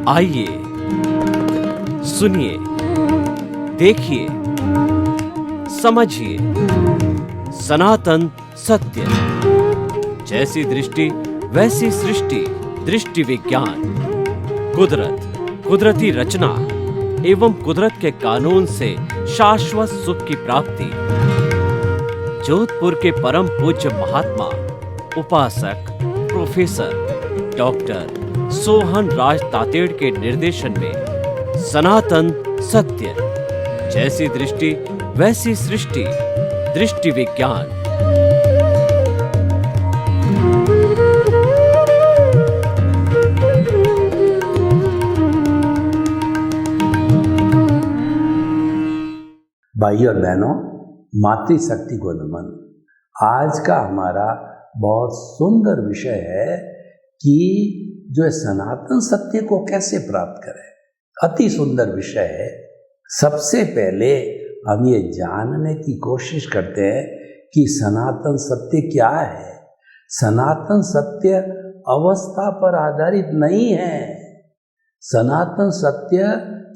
आइए सुनिए, देखिए, समझिए सनातन सत्य। जैसी दृष्टि वैसी सृष्टि, दृष्टि विज्ञान। कुदरत, कुदरती रचना एवं कुदरत के कानून से शाश्वत सुख की प्राप्ति। जोधपुर के परम पूज्य महात्मा उपासक प्रोफेसर डॉक्टर सोहन राज तातेड़ के निर्देशन में सनातन सत्य। जैसी दृष्टि वैसी सृष्टि, दृष्टि विज्ञान। भाई और बहनों, मातृशक्ति को नमन। आज का हमारा बहुत सुंदर विषय है कि जो सनातन सत्य को कैसे प्राप्त करें। अति सुंदर विषय है। सबसे पहले हम ये जानने की कोशिश करते हैं कि सनातन सत्य क्या है। सनातन सत्य अवस्था पर आधारित नहीं है। सनातन सत्य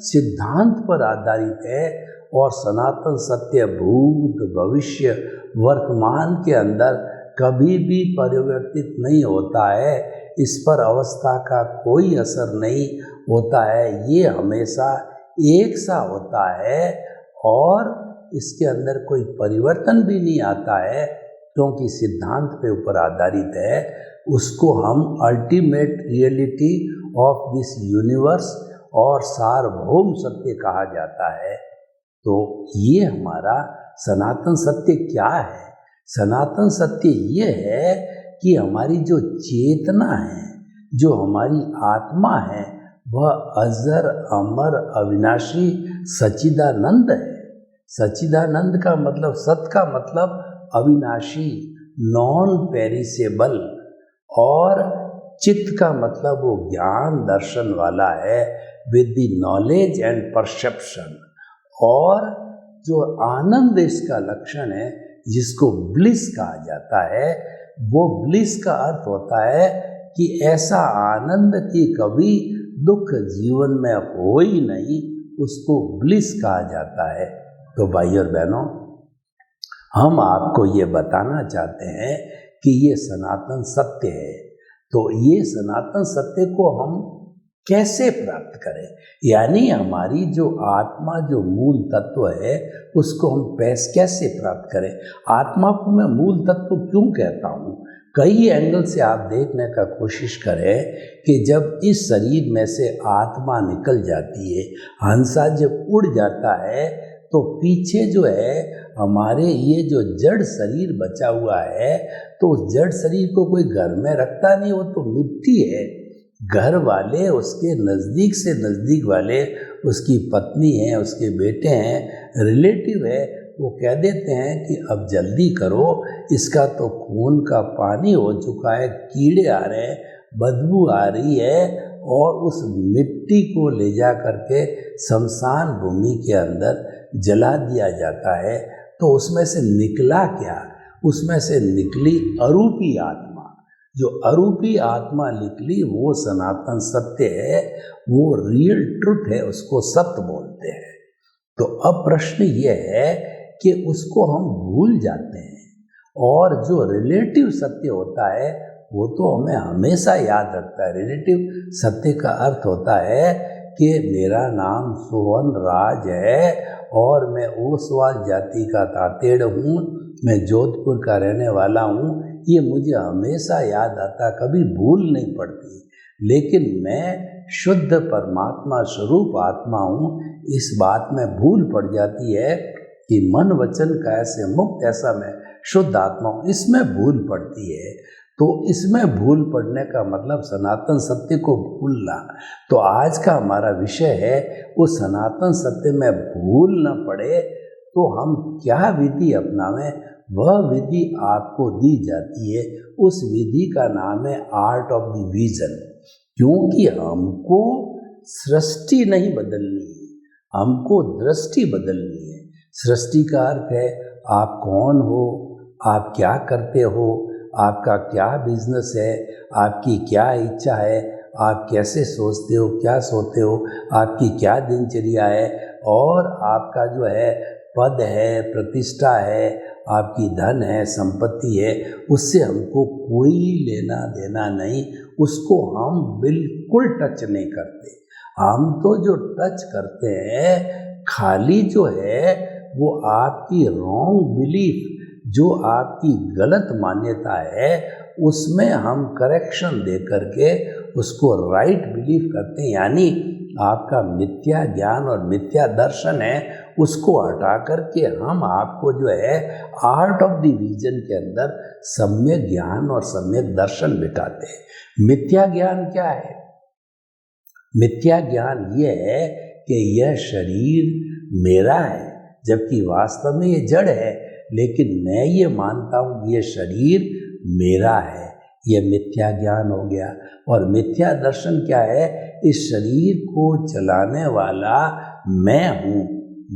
सिद्धांत पर आधारित है और सनातन सत्य भूत भविष्य वर्तमान के अंदर कभी भी परिवर्तित नहीं होता है। इस पर अवस्था का कोई असर नहीं होता है। ये हमेशा एक सा होता है और इसके अंदर कोई परिवर्तन भी नहीं आता है, क्योंकि सिद्धांत पे ऊपर आधारित है। उसको हम ultimate reality of this universe और सार्वभौम सत्य कहा जाता है। तो ये हमारा सनातन सत्य क्या है? सनातन सत्य ये है कि हमारी जो चेतना है, जो हमारी आत्मा है, वह अजर अमर अविनाशी सच्चिदानंद है। सच्चिदानंद का मतलब, सत का मतलब अविनाशी, नॉन पेरिसेबल, और चित्त का मतलब वो ज्ञान दर्शन वाला है, with the knowledge and perception. और जो आनंद इसका लक्षण है, जिसको ब्लिस कहा जाता है, वो ब्लिस का अर्थ होता है कि ऐसा आनंद कि कभी दुख जीवन में हो ही नहीं, उसको ब्लिस कहा जाता है। तो भाई और बहनों, हम आपको ये बताना चाहते हैं कि ये सनातन सत्य है। तो ये सनातन सत्य को हम कैसे प्राप्त करें, यानी हमारी जो आत्मा, जो मूल तत्व है, उसको हम कैसे प्राप्त करें। आत्मा को मैं मूल तत्व क्यों कहता हूँ? कई एंगल से आप देखने का कोशिश करें कि जब इस शरीर में से आत्मा निकल जाती है, हंसा जब उड़ जाता है, तो पीछे जो है हमारे ये जो जड़ शरीर बचा हुआ है, तो उस जड़ शरीर को कोई घर में रखता नहीं, वो तो मिट्टी है। घर वाले, उसके नज़दीक से नज़दीक वाले, उसकी पत्नी है, उसके बेटे हैं, रिलेटिव है, वो कह देते हैं कि अब जल्दी करो, इसका तो खून का पानी हो चुका है, कीड़े आ रहे हैं, बदबू आ रही है, और उस मिट्टी को ले जा करके शमशान भूमि के अंदर जला दिया जाता है। तो उसमें से निकला क्या? उसमें से निकली अरूपी आत्मा। जो अरूपी आत्मा निकली वो सनातन सत्य है, वो रियल ट्रुथ है, उसको सत्य बोलते हैं। तो अब प्रश्न ये है कि उसको हम भूल जाते हैं, और जो रिलेटिव सत्य होता है वो तो हमें हमेशा याद रखता है। रिलेटिव सत्य का अर्थ होता है कि मेरा नाम सोहन राज है और मैं ओसवाल जाति का तातेड़ हूँ, मैं जोधपुर का रहने वाला हूँ। ये मुझे हमेशा याद आता, कभी भूल नहीं पड़ती। लेकिन मैं शुद्ध परमात्मा स्वरूप आत्मा हूँ, इस बात में भूल पड़ जाती है कि मन वचन काया से मुक्त ऐसा मैं शुद्ध आत्मा हूँ, इसमें भूल पड़ती है। तो इसमें भूल पड़ने का मतलब सनातन सत्य को भूलना। तो आज का हमारा विषय है, वो सनातन सत्य में भूल न पड़े तो हम क्या विधि अपनावें। वह विधि आपको दी जाती है, उस विधि का नाम है आर्ट ऑफ द विजन। क्योंकि हमको सृष्टि नहीं बदलनी है, हमको दृष्टि बदलनी है। सृष्टि का अर्थ है आप कौन हो, आप क्या करते हो, आपका क्या बिजनेस है, आपकी क्या इच्छा है, आप कैसे सोचते हो, क्या सोते हो, आपकी क्या दिनचर्या है, और आपका जो है पद है, प्रतिष्ठा है, आपकी धन है, संपत्ति है, उससे हमको कोई लेना देना नहीं, उसको हम बिल्कुल टच नहीं करते। हम तो जो टच करते हैं खाली जो है वो आपकी रॉन्ग बिलीफ, जो आपकी गलत मान्यता है, उसमें हम करेक्शन दे करके उसको राइट बिलीफ करते हैं। यानी आपका मिथ्या ज्ञान और मिथ्या दर्शन है, उसको हटा करके हम आपको जो है आर्ट ऑफ द विजन के अंदर सम्यक ज्ञान और सम्यक दर्शन बिठाते हैं। मिथ्या ज्ञान क्या है? मिथ्या ज्ञान ये है कि यह शरीर मेरा है, जबकि वास्तव में ये जड़ है, लेकिन मैं ये मानता हूँ ये शरीर मेरा है। ये मिथ्या ज्ञान हो गया। और मिथ्या दर्शन क्या है? इस शरीर को चलाने वाला मैं हूँ,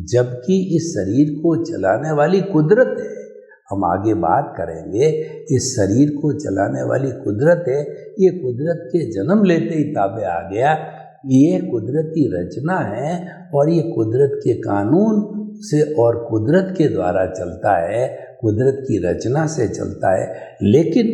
जबकि इस शरीर को चलाने वाली कुदरत है। हम आगे बात करेंगे। इस शरीर को चलाने वाली कुदरत है। ये कुदरत के जन्म लेते ही ताबे आ गया। ये कुदरती रचना है और ये कुदरत के कानून से और कुदरत के द्वारा चलता है, कुदरत की रचना से चलता है। लेकिन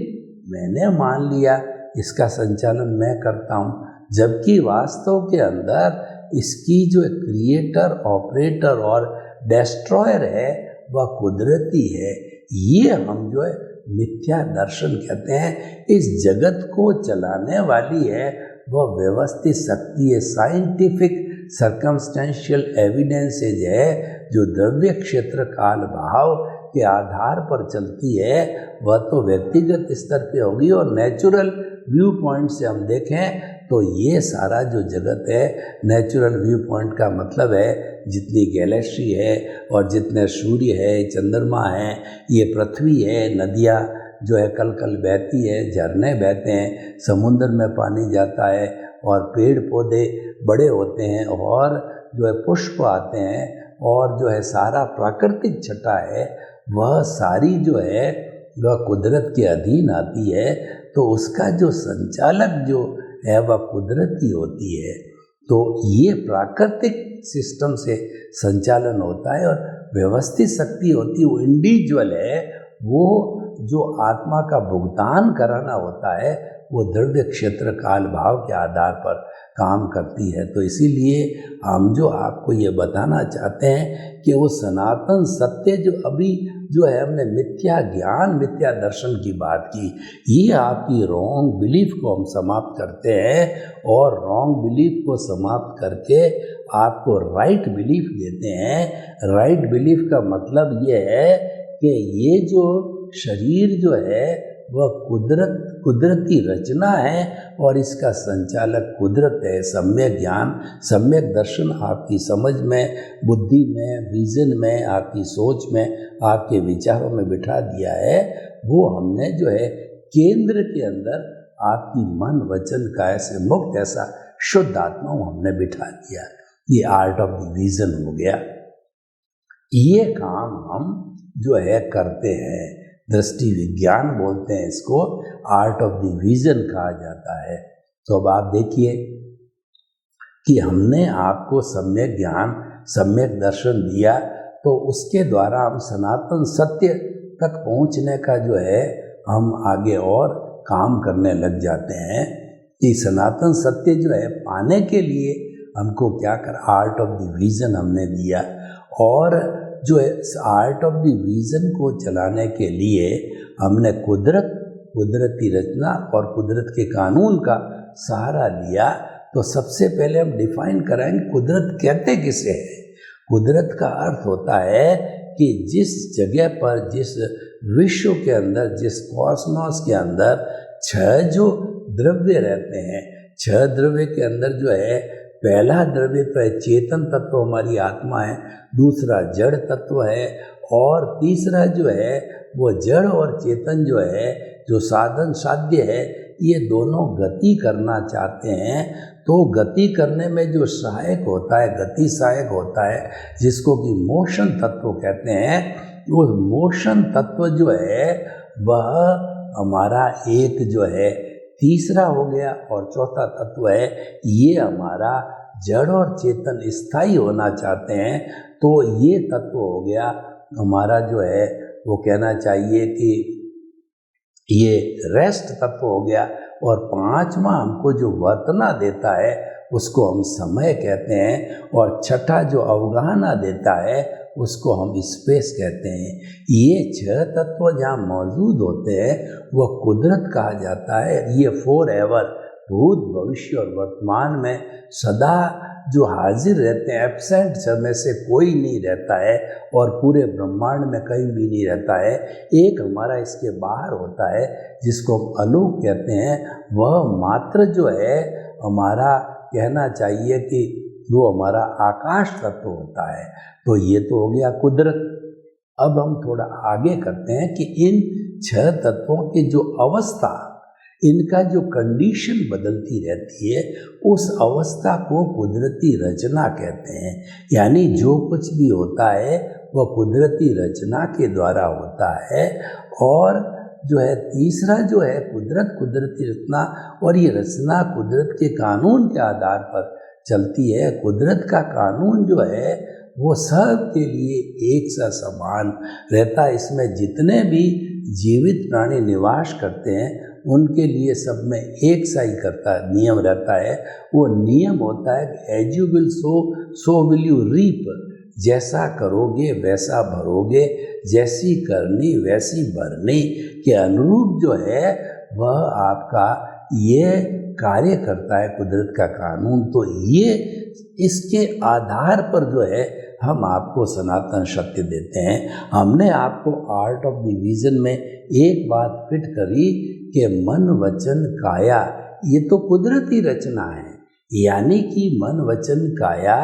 मैंने मान लिया इसका संचालन मैं करता हूँ, जबकि वास्तव के अंदर इसकी जो क्रिएटर, ऑपरेटर और डेस्ट्रॉयर है वह कुदरती है। ये हम जो है मिथ्या दर्शन कहते हैं। इस जगत को चलाने वाली है वह व्यवस्थित शक्ति है, साइंटिफिक सर्कमस्टेंशियल एविडेंसेज है, जो द्रव्य क्षेत्र काल भाव के आधार पर चलती है। वह तो व्यक्तिगत स्तर पे होगी, और नेचुरल व्यू पॉइंट से हम देखें तो ये सारा जो जगत है, नेचुरल व्यू पॉइंट का मतलब है जितनी गैलेक्सी है और जितने सूर्य है, चंद्रमा है, ये पृथ्वी है, नदियाँ जो है कल कल बहती है, झरने बहते हैं, समुद्र में पानी जाता है, और पेड़ पौधे बड़े होते हैं, और जो है पुष्प आते हैं, और जो है सारा प्राकृतिक छटा है, वह सारी जो है वह कुदरत के अधीन आती है। तो उसका जो संचालक जो है वह कुदरती होती है। तो ये प्राकृतिक सिस्टम से संचालन होता है, और व्यवस्थित शक्ति होती है वो इंडिविजुअल है। वो जो आत्मा का भुगतान कराना होता है वो द्रव्य क्षेत्र काल भाव के आधार पर काम करती है। तो इसीलिए हम जो आपको ये बताना चाहते हैं कि वो सनातन सत्य जो अभी जो है हमने मिथ्या ज्ञान, मिथ्या दर्शन की बात की, ये आपकी रॉन्ग बिलीफ को हम समाप्त करते हैं, और रॉन्ग बिलीफ को समाप्त करके आपको राइट बिलीफ देते हैं। राइट बिलीफ का मतलब ये है कि ये जो शरीर जो है वह कुदरती रचना है, और इसका संचालक कुदरत है। सम्यक ज्ञान, सम्यक दर्शन आपकी समझ में, बुद्धि में, विजन में, आपकी सोच में, आपके विचारों में बिठा दिया है। वो हमने जो है केंद्र के अंदर आपकी मन, वचन, काया से मुक्त ऐसा शुद्ध आत्मा हमने बिठा दिया। ये आर्ट ऑफ द विजन हो गया। ये काम हम जो है करते हैं। दृष्टि विज्ञान बोलते हैं इसको, आर्ट ऑफ द विजन कहा जाता है। तो अब आप देखिए कि हमने आपको सम्यक ज्ञान, सम्यक दर्शन दिया, तो उसके द्वारा हम सनातन सत्य तक पहुंचने का जो है हम आगे और काम करने लग जाते हैं। कि सनातन सत्य जो है पाने के लिए हमको क्या कर, आर्ट ऑफ द विजन हमने दिया, और जो है आर्ट ऑफ द विजन को चलाने के लिए हमने कुदरती रचना और कुदरत के कानून का सहारा लिया। तो सबसे पहले हम डिफाइन कराएंगे कुदरत कहते किसे है। कुदरत का अर्थ होता है कि जिस जगह पर, जिस विश्व के अंदर, जिस कॉस्मोस के अंदर 6 जो द्रव्य रहते हैं, 6 द्रव्य के अंदर जो है पहला द्रव्य तो है चेतन तत्व, हमारी आत्मा है, दूसरा जड़ तत्व है, और तीसरा जो है वो जड़ और चेतन जो है, जो साधन साध्य है, ये दोनों गति करना चाहते हैं। तो गति करने में जो सहायक होता है, गति सहायक होता है, जिसको कि मोशन तत्व कहते हैं। वो मोशन तत्व जो है वह हमारा एक जो है तीसरा हो गया, और चौथा तत्व है ये हमारा जड़ और चेतन स्थायी होना चाहते हैं, तो ये तत्व हो गया हमारा जो है वो कहना चाहिए कि ये रेस्ट तत्व हो गया। और पांचवा हमको जो वर्तना देता है उसको हम समय कहते हैं, और छठा जो अवगाहना देता है उसको हम स्पेस कहते हैं। ये 6 तत्व जहाँ मौजूद होते हैं वह कुदरत कहा जाता है। ये फॉर एवर, भूत भविष्य और वर्तमान में सदा जो हाजिर रहते हैं, एब्सेंट समय से कोई नहीं रहता है और पूरे ब्रह्मांड में कहीं भी नहीं रहता है। एक हमारा इसके बाहर होता है जिसको हम अलौक कहते हैं, वह मात्र जो है हमारा कहना चाहिए कि वो हमारा आकाश तत्व होता है। तो ये तो हो गया कुदरत। अब हम थोड़ा आगे करते हैं कि इन 6 तत्वों की जो अवस्था, इनका जो कंडीशन बदलती रहती है, उस अवस्था को कुदरती रचना कहते हैं। यानी जो कुछ भी होता है वह कुदरती रचना के द्वारा होता है। और जो है तीसरा जो है कुदरत, कुदरती रचना, और ये रचना कुदरत के कानून के आधार पर चलती है। कुदरत का कानून जो है वो सब के लिए एक सा समान रहता है। इसमें जितने भी जीवित प्राणी निवास करते हैं उनके लिए सब में एक सा ही करता है, नियम रहता है। वो नियम होता है कि as you will sow so will you reap, जैसा करोगे वैसा भरोगे, जैसी करनी वैसी भरनी के अनुरूप जो है वह आपका ये कार्य करता है कुदरत का कानून। तो ये इसके आधार पर जो है हम आपको सनातन सत्य देते हैं। हमने आपको आर्ट ऑफ डिवीजन में एक बात फिट करी कि मन वचन काया ये तो कुदरती रचना है, यानी कि मन वचन काया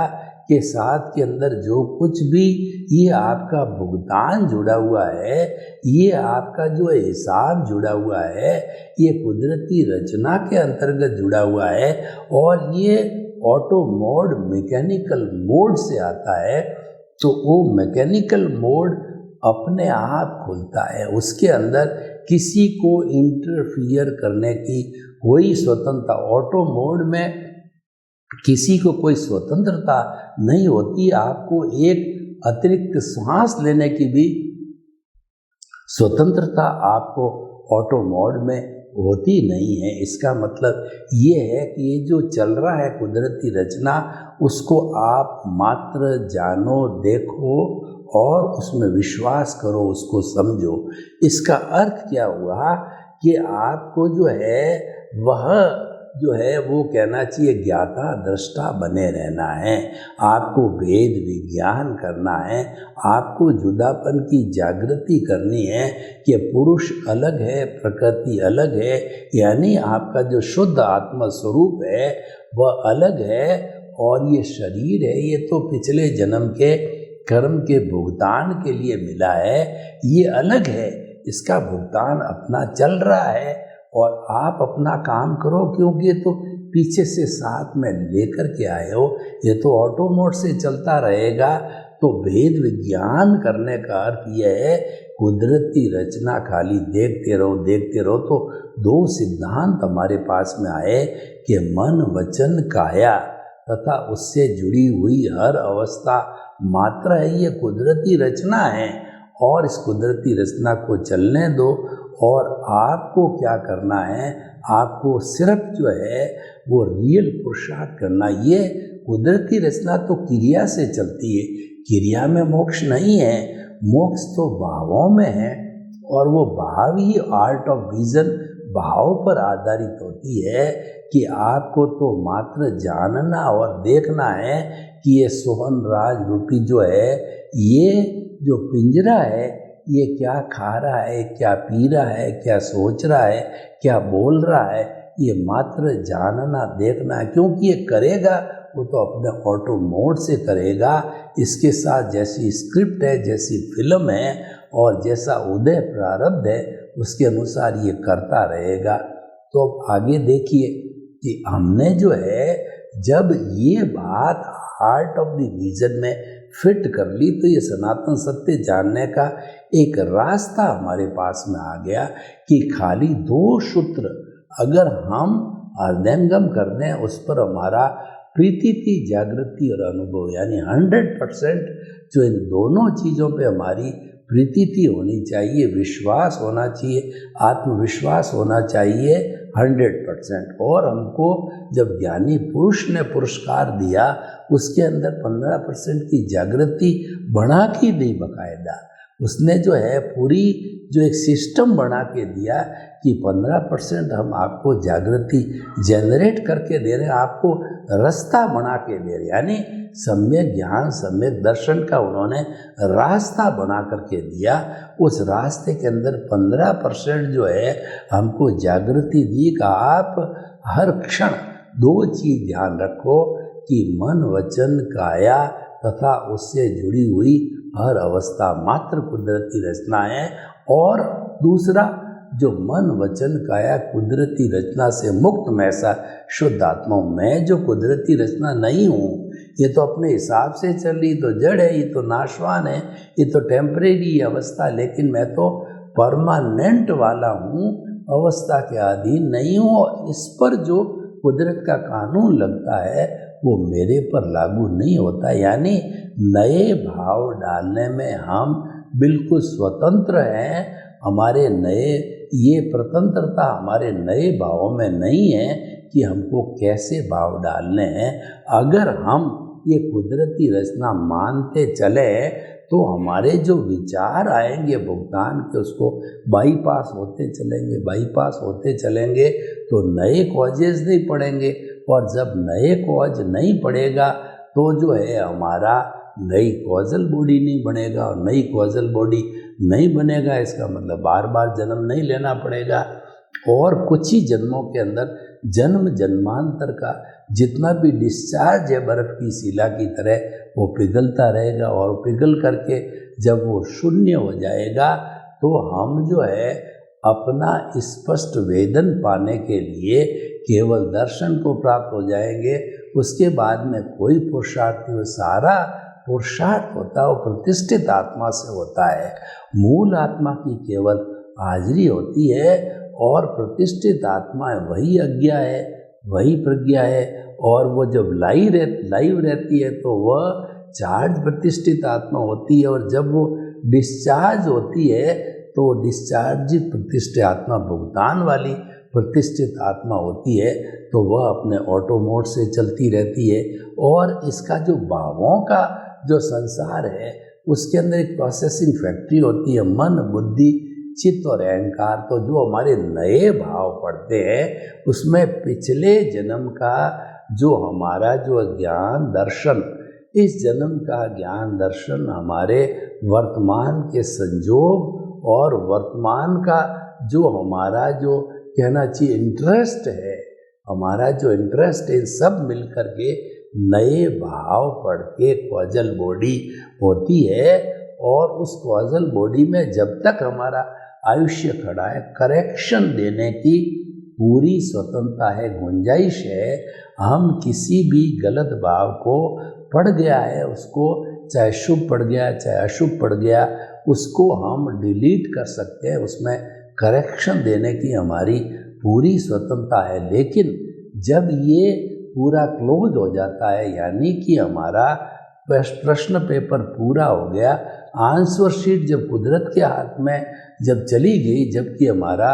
के साथ के अंदर जो कुछ भी ये आपका भुगतान जुड़ा हुआ है, ये आपका जो हिसाब जुड़ा हुआ है, ये कुदरती रचना के अंतर्गत जुड़ा हुआ है। और ये ऑटो मोड, मैकेनिकल मोड से आता है। तो वो मैकेनिकल मोड अपने आप खुलता है, उसके अंदर किसी को इंटरफियर करने की कोई स्वतंत्रता, ऑटो मोड में किसी को कोई स्वतंत्रता नहीं होती। आपको एक अतिरिक्त सांस लेने की भी स्वतंत्रता आपको ऑटो मोड में होती नहीं है। इसका मतलब ये है कि ये जो चल रहा है कुदरती रचना, उसको आप मात्र जानो, देखो और उसमें विश्वास करो, उसको समझो। इसका अर्थ क्या हुआ कि आपको जो है वह जो है वो कहना चाहिए ज्ञाता दृष्टा बने रहना है। आपको वेद विज्ञान करना है, आपको जुदापन की जागृति करनी है कि पुरुष अलग है, प्रकृति अलग है, यानी आपका जो शुद्ध आत्मा स्वरूप है वह अलग है और ये शरीर है, ये तो पिछले जन्म के कर्म के भुगतान के लिए मिला है, ये अलग है, इसका भुगतान अपना चल रहा है और आप अपना काम करो, क्योंकि ये तो पीछे से साथ में लेकर के आए हो, ये तो ऑटो मोड से चलता रहेगा। तो वेद विज्ञान करने का अर्थ यह है कुदरती रचना खाली देखते रहो, देखते रहो। तो दो सिद्धांत हमारे पास में आए कि मन वचन काया तथा उससे जुड़ी हुई हर अवस्था मात्र है, ये कुदरती रचना है और इस कुदरती रचना को चलने दो। और आपको क्या करना है, आपको सिर्फ जो है वो रियल पुरुषार्थ करना। ये कुदरती रचना तो क्रिया से चलती है, क्रिया में मोक्ष नहीं है, मोक्ष तो भावों में है और वो भाव ही आर्ट ऑफ विजन भाव पर आधारित होती है कि आपको तो मात्र जानना और देखना है कि ये सोहन राज रूपी जो है, ये जो पिंजरा है, ये क्या खा रहा है, क्या पी रहा है, क्या सोच रहा है, क्या बोल रहा है, ये मात्र जानना देखना है। क्योंकि ये करेगा वो तो अपने ऑटो मोड से करेगा। इसके साथ जैसी स्क्रिप्ट है, जैसी फिल्म है और जैसा उदय प्रारब्ध है, उसके अनुसार ये करता रहेगा। तो अब आगे देखिए कि हमने जो है जब ये बात आर्ट ऑफ द विजन में फिट कर ली, तो ये सनातन सत्य जानने का एक रास्ता हमारे पास में आ गया कि खाली 2 सूत्र अगर हम हृदयंगम कर दें, उस पर हमारा प्रीति, जागृति और अनुभव, यानी 100% जो इन दोनों चीज़ों पे हमारी प्रीति होनी चाहिए, विश्वास होना चाहिए, आत्मविश्वास होना चाहिए 100%। और हमको जब ज्ञानी पुरुष ने पुरस्कार दिया, उसके अंदर 15% की जागृति बना के दी बाकायदा। उसने जो है पूरी जो एक सिस्टम बना के दिया कि 15% हम आपको जागृति जनरेट करके दे रहे हैं, आपको रास्ता बना के दे रहे हैं, यानी सम्यक ज्ञान, सम्यक दर्शन का उन्होंने रास्ता बना करके दिया। उस रास्ते के अंदर 15% जो है हमको जागृति दी का आप हर क्षण 2 चीज़ ध्यान रखो कि मन, वचन, काया तथा उससे जुड़ी हुई हर अवस्था मात्र कुदरती रचना है। और दूसरा, जो मन, वचन, काया कुदरती रचना से मुक्त मैं सा शुद्ध आत्मा हूँ। मैं जो कुदरती रचना नहीं हूँ, ये तो अपने हिसाब से चल रही, तो जड़ है, ये तो नाशवान है, ये तो टेम्परेरी अवस्था, लेकिन मैं तो परमानेंट वाला हूँ, अवस्था के अधीन नहीं हूँ। और इस पर जो कुदरत का कानून लगता है वो मेरे पर लागू नहीं होता, यानी नए भाव डालने में हम बिल्कुल स्वतंत्र हैं। हमारे नए, ये स्वतंत्रता हमारे नए भावों में नहीं है कि हमको कैसे भाव डालने हैं। अगर हम ये कुदरती रचना मानते चले तो हमारे जो विचार आएंगे भुगतान के, उसको बाईपास होते चलेंगे तो नए कॉजेज नहीं पड़ेंगे। और जब नए कॉज नहीं पड़ेगा तो जो है हमारा नई कॉजल बॉडी नहीं बनेगा, और नई कॉजल बॉडी नहीं बनेगा इसका मतलब बार बार जन्म नहीं लेना पड़ेगा। और कुछ ही जन्मों के अंदर जन्म जन्मांतर का जितना भी डिस्चार्ज है बर्फ़ की शिला की तरह, वो पिघलता रहेगा। और पिघल करके जब वो शून्य हो जाएगा तो हम जो है अपना स्पष्ट वेदन पाने के लिए केवल दर्शन को प्राप्त हो जाएंगे। उसके बाद में कोई पुरुषार्थ नहीं, सारा पुरुषार्थ होता है वो प्रतिष्ठित आत्मा से होता है। मूल आत्मा की केवल हाजिरी होती है, और प्रतिष्ठित आत्मा वही अज्ञा है, वही प्रज्ञा है। और वो जब लाइव रहती है तो वह चार्ज प्रतिष्ठित आत्मा होती है, और जब वो डिस्चार्ज होती है तो डिस्चार्जित प्रतिष्ठित आत्मा भुगतान वाली प्रतिष्ठित आत्मा होती है। तो वह अपने ऑटो मोड से चलती रहती है। और इसका जो भावों का जो संसार है उसके अंदर एक प्रोसेसिंग फैक्ट्री होती है, मन, बुद्धि, चित्त और अहंकार। तो जो हमारे नए भाव पड़ते हैं उसमें पिछले जन्म का जो हमारा जो ज्ञान दर्शन, इस जन्म का ज्ञान दर्शन हमारे वर्तमान के संजोग और वर्तमान का जो हमारा जो कहना चाहिए इंटरेस्ट है, हमारा जो इंटरेस्ट है, सब मिलकर के नए भाव पढ़ के कॉजल बॉडी होती है। और उस कॉजल बॉडी में जब तक हमारा आयुष्य खड़ा है, करेक्शन देने की पूरी स्वतंत्रता है, गुंजाइश है। हम किसी भी गलत भाव को पड़ गया है, उसको चाहे शुभ पड़ गया चाहे अशुभ पड़ गया, उसको हम डिलीट कर सकते हैं, उसमें करेक्शन देने की हमारी पूरी स्वतंत्रता है। लेकिन जब ये पूरा क्लोज हो जाता है, यानी कि हमारा प्रश्न पेपर पूरा हो गया, आंसर शीट जब कुदरत के हाथ में जब चली गई, जबकि हमारा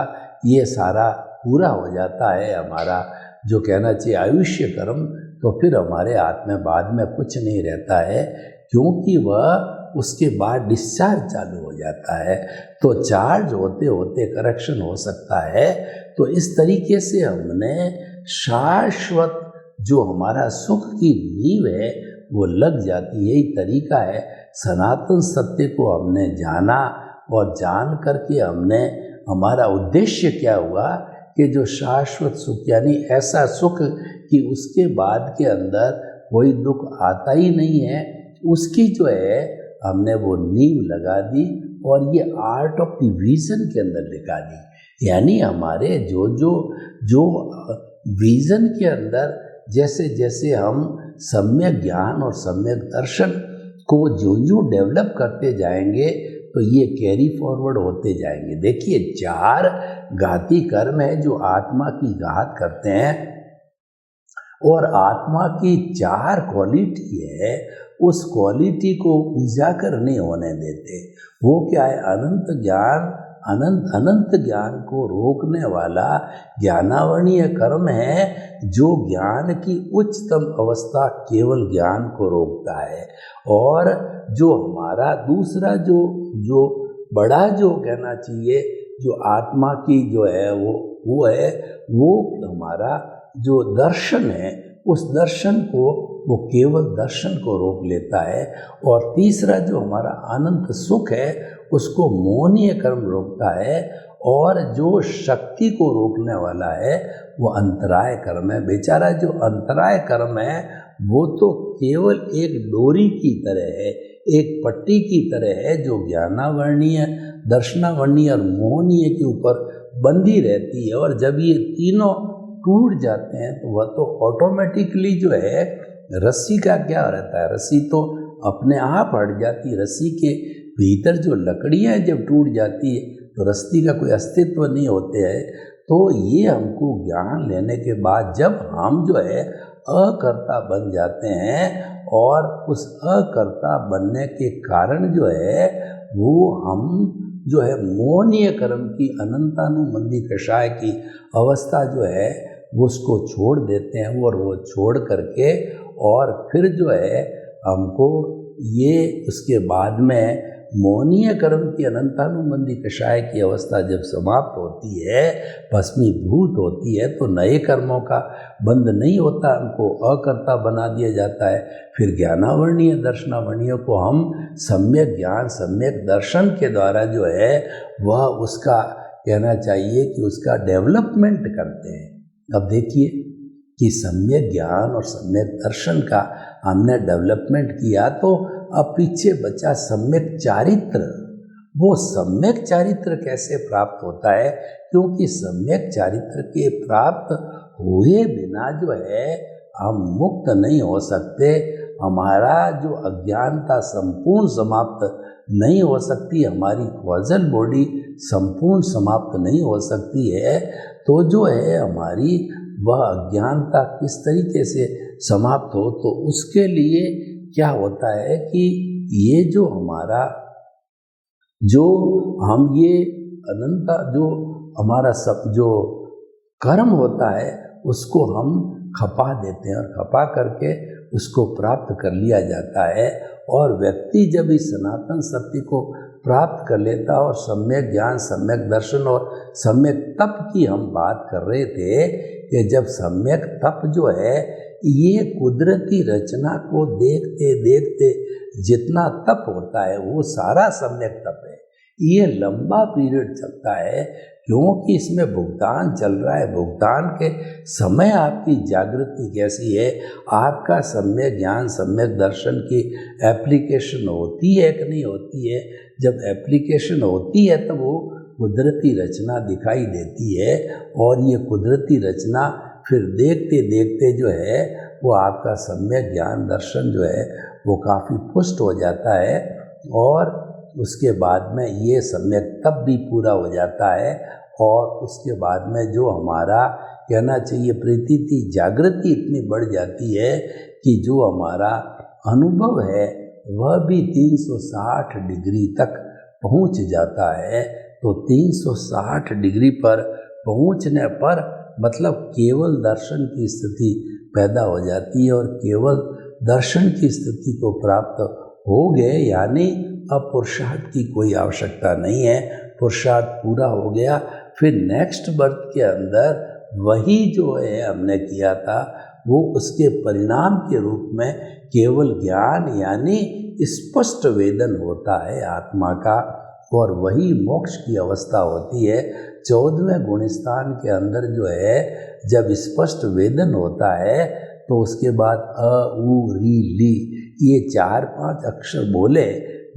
ये सारा पूरा हो जाता है, हमारा जो कहना चाहिए आयुष्य कर्म, तो फिर हमारे हाथ में बाद में कुछ नहीं रहता है, क्योंकि वह उसके बाद डिस्चार्ज चालू हो जाता है। तो चार्ज होते होते करेक्शन हो सकता है। तो इस तरीके से हमने शाश्वत जो हमारा सुख की नींव है वो लग जाती है। यही तरीका है। सनातन सत्य को हमने जाना, और जान करके हमने हमारा उद्देश्य क्या हुआ कि जो शाश्वत सुख, यानी ऐसा सुख कि उसके बाद के अंदर कोई दुख आता ही नहीं है, उसकी जो है हमने वो नींव लगा दी। और ये आर्ट ऑफ द विजन के अंदर लगा दी, यानी हमारे जो विजन के अंदर जैसे जैसे हम सम्यक ज्ञान और सम्यक दर्शन को जो डेवलप करते जाएंगे, तो ये कैरी फॉरवर्ड होते जाएंगे। देखिए 4 घाती कर्म है जो आत्मा की घात करते हैं, और आत्मा की 4 क्वालिटी है, उस क्वालिटी को उजागर नहीं होने देते। वो क्या है? अनंत ज्ञान, अनंत ज्ञान को रोकने वाला ज्ञानावरणीय कर्म है, जो ज्ञान की उच्चतम अवस्था केवल ज्ञान को रोकता है। और जो हमारा दूसरा जो बड़ा जो कहना चाहिए जो आत्मा की जो है वो हमारा जो दर्शन है, उस दर्शन को वो केवल दर्शन को रोक लेता है। और तीसरा जो हमारा अनंत सुख है, उसको मोहनीय कर्म रोकता है। और जो शक्ति को रोकने वाला है वो अंतराय कर्म है। बेचारा जो अंतराय कर्म है वो तो केवल एक डोरी की तरह है, एक पट्टी की तरह है, जो ज्ञानावर्णीय, दर्शनावर्णीय और मोहनीय के ऊपर बंधी रहती है। और जब ये तीनों टूट जाते हैं तो वह तो ऑटोमेटिकली जो है, रस्सी का क्या रहता है, रस्सी तो अपने आप हट जाती है। रस्सी के भीतर जो लकड़ियाँ जब टूट जाती है तो रस्सी का कोई अस्तित्व नहीं होते है। तो ये हमको ज्ञान लेने के बाद जब हम जो है अकर्ता बन जाते हैं, और उस अकर्ता बनने के कारण जो है वो हम जो है मोहनीय कर्म की अनंतानुबंधी कषाय की अवस्था जो है वो उसको छोड़ देते हैं। और वो छोड़ करके और फिर जो है हमको ये उसके बाद में मोहनीय कर्म की अनंतानुबंधी कषाय की अवस्था जब समाप्त होती है, भस्मीभूत होती है, तो नए कर्मों का बंध नहीं होता, हमको अकर्ता बना दिया जाता है। फिर ज्ञानावर्णीय, दर्शनावर्णीय को हम सम्यक ज्ञान, सम्यक दर्शन के द्वारा जो है वह उसका कहना चाहिए कि उसका डेवलपमेंट करते हैं। अब देखिए कि सम्यक ज्ञान और सम्यक दर्शन का हमने डेवलपमेंट किया, तो अब पीछे बचा सम्यक चारित्र। वो सम्यक चारित्र कैसे प्राप्त होता है? क्योंकि सम्यक चारित्र के प्राप्त हुए बिना जो है हम मुक्त नहीं हो सकते। हमारा जो अज्ञानता संपूर्ण समाप्त नहीं हो सकती, हमारी कॉजल बॉडी संपूर्ण समाप्त नहीं हो सकती है। तो जो है हमारी वह अज्ञानता किस तरीके से समाप्त हो, तो उसके लिए क्या होता है कि ये जो हमारा जो हम ये अनंता जो हमारा सब जो कर्म होता है उसको हम खपा देते हैं, और खपा करके उसको प्राप्त कर लिया जाता है। और व्यक्ति जब इस सनातन सत्य को प्राप्त कर लेता, और सम्यक ज्ञान, सम्यक दर्शन और सम्यक तप की हम बात कर रहे थे कि जब सम्यक तप जो है ये कुदरती रचना को देखते देखते जितना तप होता है वो सारा सम्यक तप है। ये लंबा पीरियड चलता है क्योंकि इसमें भुगतान चल रहा है। भुगतान के समय आपकी जागृति कैसी है, आपका सम्यक ज्ञान, सम्यक दर्शन की एप्लीकेशन होती है कि नहीं होती है। जब एप्लीकेशन होती है तब वो कुदरती रचना दिखाई देती है, और ये कुदरती रचना फिर देखते देखते जो है वो आपका सम्यक ज्ञान दर्शन जो है वो काफ़ी पुष्ट हो जाता है। और उसके बाद में ये सम्यक तप भी पूरा हो जाता है। और उसके बाद में जो हमारा कहना चाहिए प्रतीति जागृति इतनी बढ़ जाती है कि जो हमारा अनुभव है वह भी 360 डिग्री तक पहुंच जाता है। तो 360 डिग्री पर पहुंचने पर मतलब केवल दर्शन की स्थिति पैदा हो जाती है, और केवल दर्शन की स्थिति को प्राप्त हो गए, यानी अब पुरुषार्थ की कोई आवश्यकता नहीं है, पुरुषार्थ पूरा हो गया। फिर नेक्स्ट बर्थ के अंदर वही जो है हमने किया था वो उसके परिणाम के रूप में केवल ज्ञान यानी स्पष्ट वेदन होता है आत्मा का, और वही मोक्ष की अवस्था होती है। 14वें गुणस्थान के अंदर जो है जब स्पष्ट वेदन होता है तो उसके बाद अ उ री ली ये 4-5 अक्षर बोले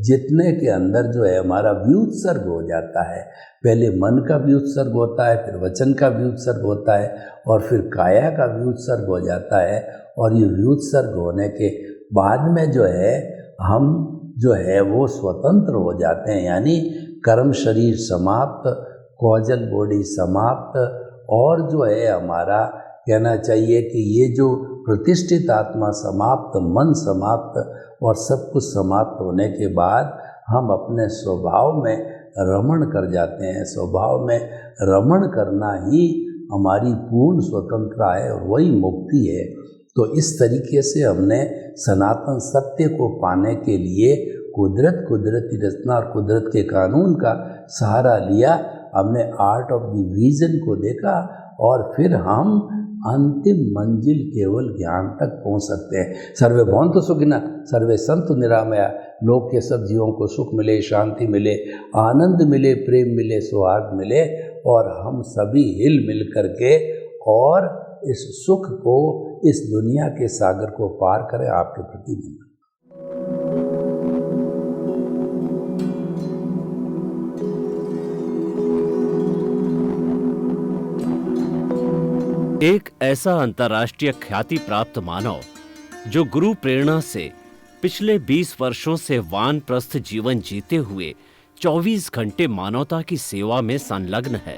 जितने के अंदर जो है हमारा व्युत्सर्ग हो जाता है। पहले मन का व्युत्सर्ग होता है, फिर वचन का व्युत्सर्ग होता है, और फिर काया का व्युत्सर्ग हो जाता है। और ये व्युत्सर्ग होने के बाद में जो है हम जो है वो स्वतंत्र हो जाते हैं, यानी कर्म शरीर समाप्त, कॉजल बॉडी समाप्त, और जो है हमारा कहना चाहिए कि ये जो प्रतिष्ठित आत्मा समाप्त, मन समाप्त और सब कुछ समाप्त होने के बाद हम अपने स्वभाव में रमण कर जाते हैं। स्वभाव में रमण करना ही हमारी पूर्ण स्वतंत्रता है और वही मुक्ति है। तो इस तरीके से हमने सनातन सत्य को पाने के लिए कुदरती रचना और कुदरत के कानून का सहारा लिया। हमने आर्ट ऑफ द विजन को देखा और फिर हम अंतिम मंजिल केवल ज्ञान तक पहुंच सकते हैं। सर्वे भवन्तु सुखिनः, सर्वे सन्तु निरामया। लोक के सब जीवों को सुख मिले, शांति मिले, आनंद मिले, प्रेम मिले, सौहार्द मिले, और हम सभी हिल मिल करके और इस सुख को, इस दुनिया के सागर को पार करें। आपके प्रति नमन। एक ऐसा अंतर्राष्ट्रीय ख्याति प्राप्त मानव जो गुरु प्रेरणा से पिछले 20 वर्षों से वानप्रस्थ जीवन जीते हुए 24 घंटे मानवता की सेवा में संलग्न है।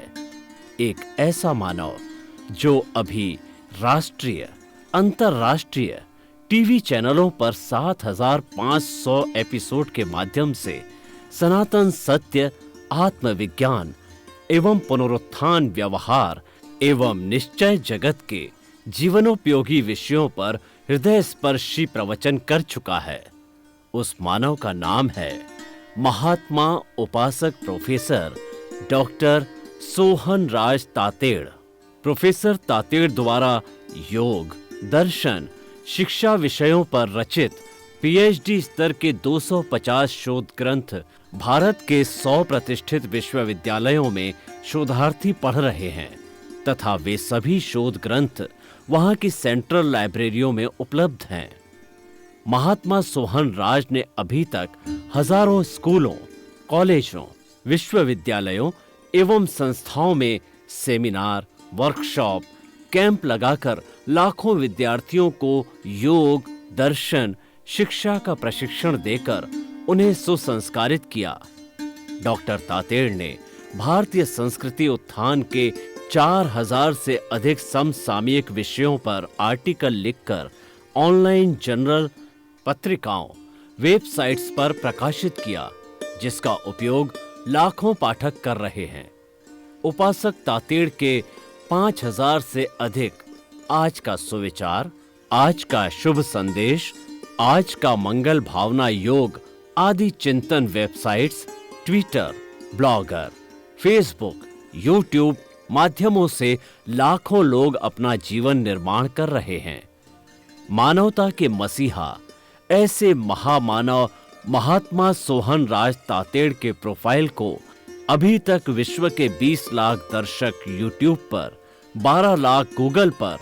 एक ऐसा मानव जो अभी राष्ट्रीय, अंतर्राष्ट्रीय टीवी चैनलों पर 7,500 एपिसोड के माध्यम से सनातन सत्य, आत्मविज्ञान एवं पुनरुत्थान, व्यवहार एवं निश्चय जगत के जीवनोपयोगी विषयों पर हृदय स्पर्शी प्रवचन कर चुका है। उस मानव का नाम है महात्मा उपासक प्रोफेसर डॉक्टर सोहन राज तातेड़। प्रोफेसर तातेड़ द्वारा योग, दर्शन, शिक्षा विषयों पर रचित पीएचडी स्तर के 250 शोध ग्रंथ भारत के 100 प्रतिष्ठित विश्वविद्यालयों में शोधार्थी पढ़ रहे हैं तथा वे सभी शोध ग्रंथ वहां की सेंट्रल लाइब्रेरियों में उपलब्ध हैं। महात्मा सोहन राज ने अभी तक हजारों स्कूलों, कॉलेजों, विश्वविद्यालयों एवं संस्थाओं में सेमिनार, वर्कशॉप, कैंप लगाकर लाखों विद्यार्थियों को योग, दर्शन, शिक्षा का प्रशिक्षण देकर उन्हें सुसंस्कारित किया। डॉक्टर तातेड़ ने भारतीय संस्कृति उत्थान के 4000 से अधिक समसामयिक विषयों पर आर्टिकल लिखकर ऑनलाइन जर्नल, पत्रिकाओं, वेबसाइट्स पर प्रकाशित किया, जिसका उपयोग लाखों पाठक कर रहे हैं। उपासक तातेड़ के 5000 से अधिक आज का सुविचार, आज का शुभ संदेश, आज का मंगल भावना योग आदि चिंतन websites, Twitter, blogger, Facebook, YouTube माध्यमों से लाखों लोग अपना जीवन निर्माण कर रहे हैं। मानवता के मसीहा ऐसे महामानव महात्मा सोहन राज तातेड़ के प्रोफाइल को अभी तक विश्व के 20 लाख दर्शक यूट्यूब पर, 12 लाख गूगल पर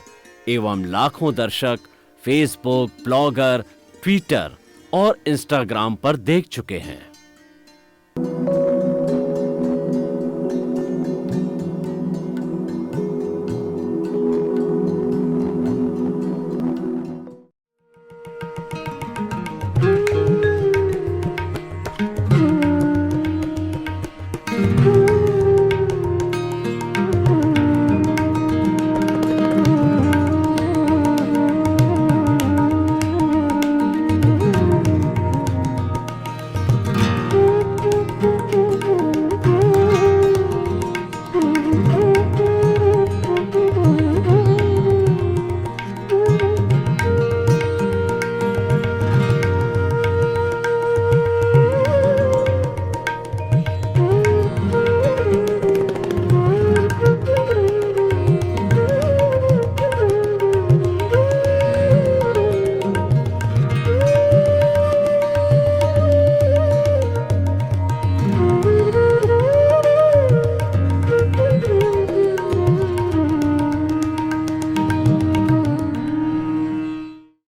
एवं लाखों दर्शक फेसबुक, ब्लॉगर, ट्विटर और इंस्टाग्राम पर देख चुके हैं।